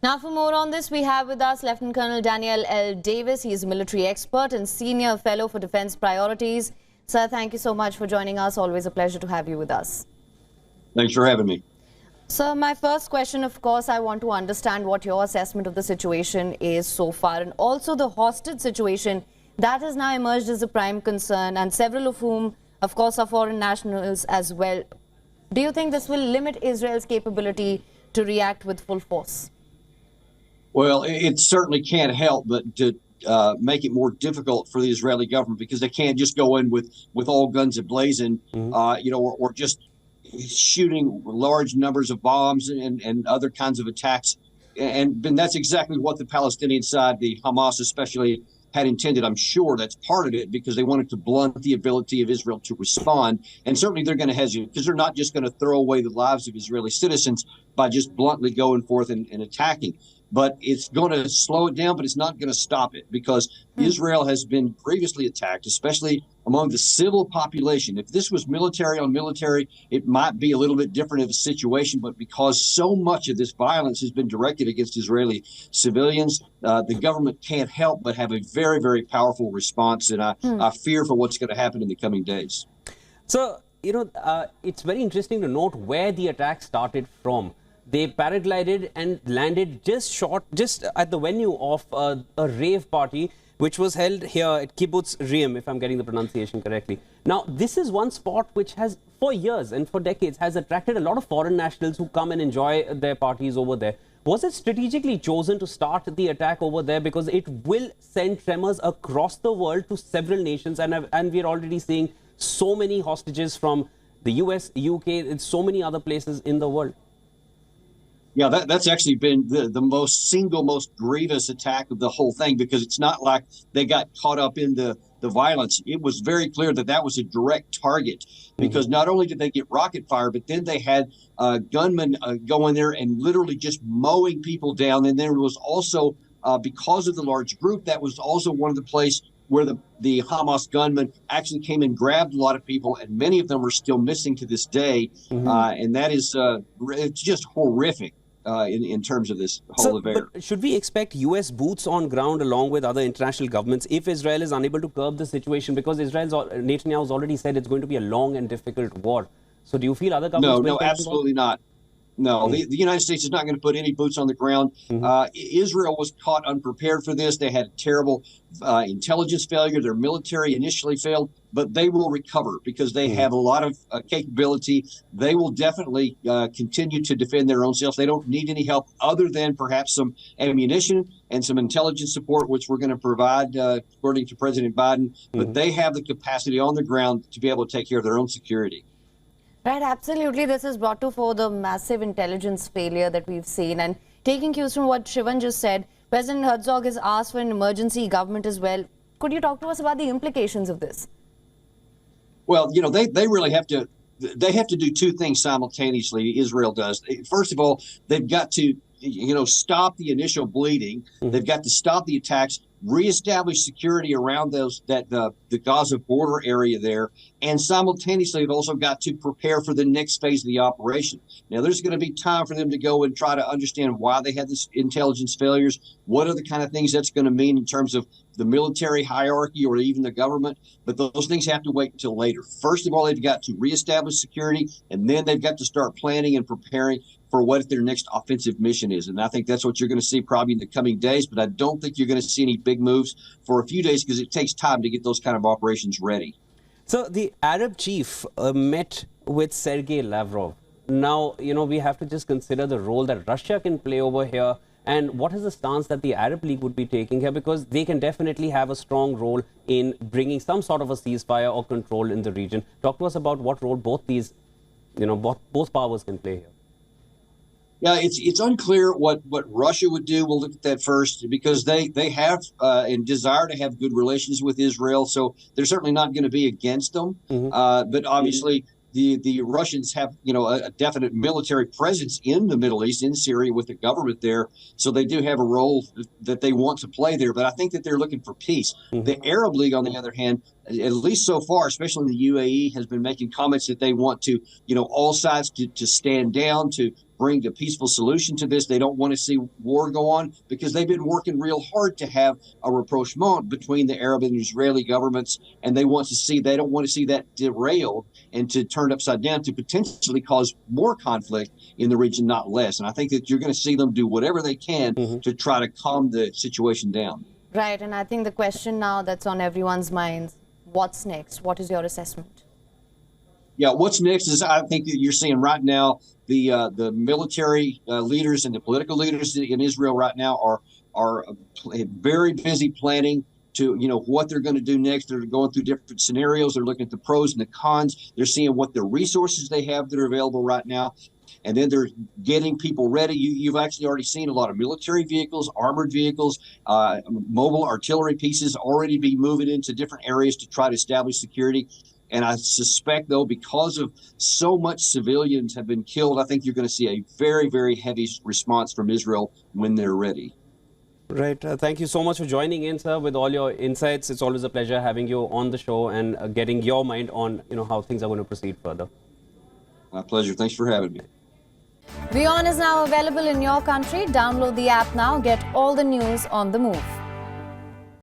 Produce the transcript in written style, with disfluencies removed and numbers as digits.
Now for more on this, we have with us Lt Col Daniel Davis. He is a military expert and senior fellow for defense priorities. Sir, thank you so much for joining us. Always a pleasure to have you with us. Thanks for having me. Sir, my first question, of course, I want to understand what your assessment of the situation is so far, and also the hostage situation that has now emerged as a prime concern, and several of whom, of course, are foreign nationals as well. Do you think this will limit Israel's capability to react with full force? Well, it certainly can't help but to make it more difficult for the Israeli government, because they can't just go in with all guns ablazing, or just shooting large numbers of bombs and other kinds of attacks. And that's exactly what the Palestinian side, the Hamas especially, had intended. I'm sure that's part of it, because they wanted to blunt the ability of Israel to respond. And certainly they're going to hesitate, because they're not just going to throw away the lives of Israeli citizens by just bluntly going forth and attacking. But it's going to slow it down, but it's not going to stop it, because Israel has been previously attacked, especially among the civil population. If this was military on military, it might be a little bit different of a situation. But because so much of this violence has been directed against Israeli civilians, the government can't help but have a very, very powerful response. And I fear for what's going to happen in the coming days. So, it's very interesting to note where the attack started from. They paraglided and landed just at the venue of a rave party, which was held here at Kibbutz Re'im, if I'm getting the pronunciation correctly. Now, this is one spot which has, for years and for decades, has attracted a lot of foreign nationals who come and enjoy their parties over there. Was it strategically chosen to start the attack over there because it will send tremors across the world to several nations? And we're already seeing so many hostages from the US, UK, and so many other places in the world. Yeah, that's actually been the single most grievous attack of the whole thing, because it's not like they got caught up in the violence. It was very clear that was a direct target, because not only did they get rocket fire, but then they had gunmen go in there and literally just mowing people down. And there was also, because of the large group, that was also one of the places where the Hamas gunmen actually came and grabbed a lot of people, and many of them are still missing to this day. And that is it's just horrific. In terms of this whole affair. But should we expect U.S. boots on ground along with other international governments if Israel is unable to curb the situation? Because Netanyahu has already said it's going to be a long and difficult war. So do you feel other governments will? No, absolutely not. No, the United States is not going to put any boots on the ground. Israel was caught unprepared for this. They had a terrible intelligence failure. Their military initially failed, but they will recover because they have a lot of capability. They will definitely continue to defend their own selves. They don't need any help other than perhaps some ammunition and some intelligence support, which we're going to provide, according to President Biden. But they have the capacity on the ground to be able to take care of their own security. Right, absolutely. This is brought to fore the massive intelligence failure that we've seen. And taking cues from what Shivan just said, President Herzog has asked for an emergency government as well. Could you talk to us about the implications of this? Well, they really have to do two things simultaneously. Israel does. First of all, they've got to, stop the initial bleeding. They've got to stop the attacks, reestablish security around the Gaza border area there, and simultaneously they've also got to prepare for the next phase of the operation. Now, there's going to be time for them to go and try to understand why they had this intelligence failures, what are the kind of things that's going to mean in terms of the military hierarchy or even the government, but those things have to wait until later. First of all, they've got to reestablish security, and then they've got to start planning and preparing for what their next offensive mission is. And I think that's what you're going to see probably in the coming days, but I don't think you're going to see any big moves for a few days, because it takes time to get those kind of operations ready. So the Arab chief met with Sergei Lavrov. Now, we have to just consider the role that Russia can play over here, and what is the stance that the Arab League would be taking here, because they can definitely have a strong role in bringing some sort of a ceasefire or control in the region. Talk to us about what role both these, both powers can play here. Yeah, it's unclear what Russia would do. We'll look at that first, because they have and desire to have good relations with Israel. So they're certainly not going to be against them. But obviously, the Russians have, a definite military presence in the Middle East, in Syria, with the government there. So they do have a role that they want to play there. But I think that they're looking for peace. The Arab League, on the other hand, at least so far, especially in the UAE, has been making comments that they want to, all sides to stand down, to bring a peaceful solution to this. They don't want to see war go on because they've been working real hard to have a rapprochement between the Arab and Israeli governments, and they don't want to see that derailed and to turn upside down to potentially cause more conflict in the region, not less. And I think that you're going to see them do whatever they can to try to calm the situation down. Right, and I think the question now that's on everyone's minds, what's next? What is your assessment? Yeah, what's next is I think that you're seeing right now the military leaders and the political leaders in Israel right now are very busy planning to, what they're going to do next. They're going through different scenarios. They're looking at the pros and the cons. They're seeing what the resources they have that are available right now. And then they're getting people ready. You've actually already seen a lot of military vehicles, armored vehicles, mobile artillery pieces already be moving into different areas to try to establish security. And I suspect, though, because of so much civilians have been killed, I think you're going to see a very, very heavy response from Israel when they're ready. Right. Thank you so much for joining in, sir, with all your insights. It's always a pleasure having you on the show and getting your mind on, how things are going to proceed further. My pleasure. Thanks for having me. WION is now available in your country. Download the app now. Get all the news on the move.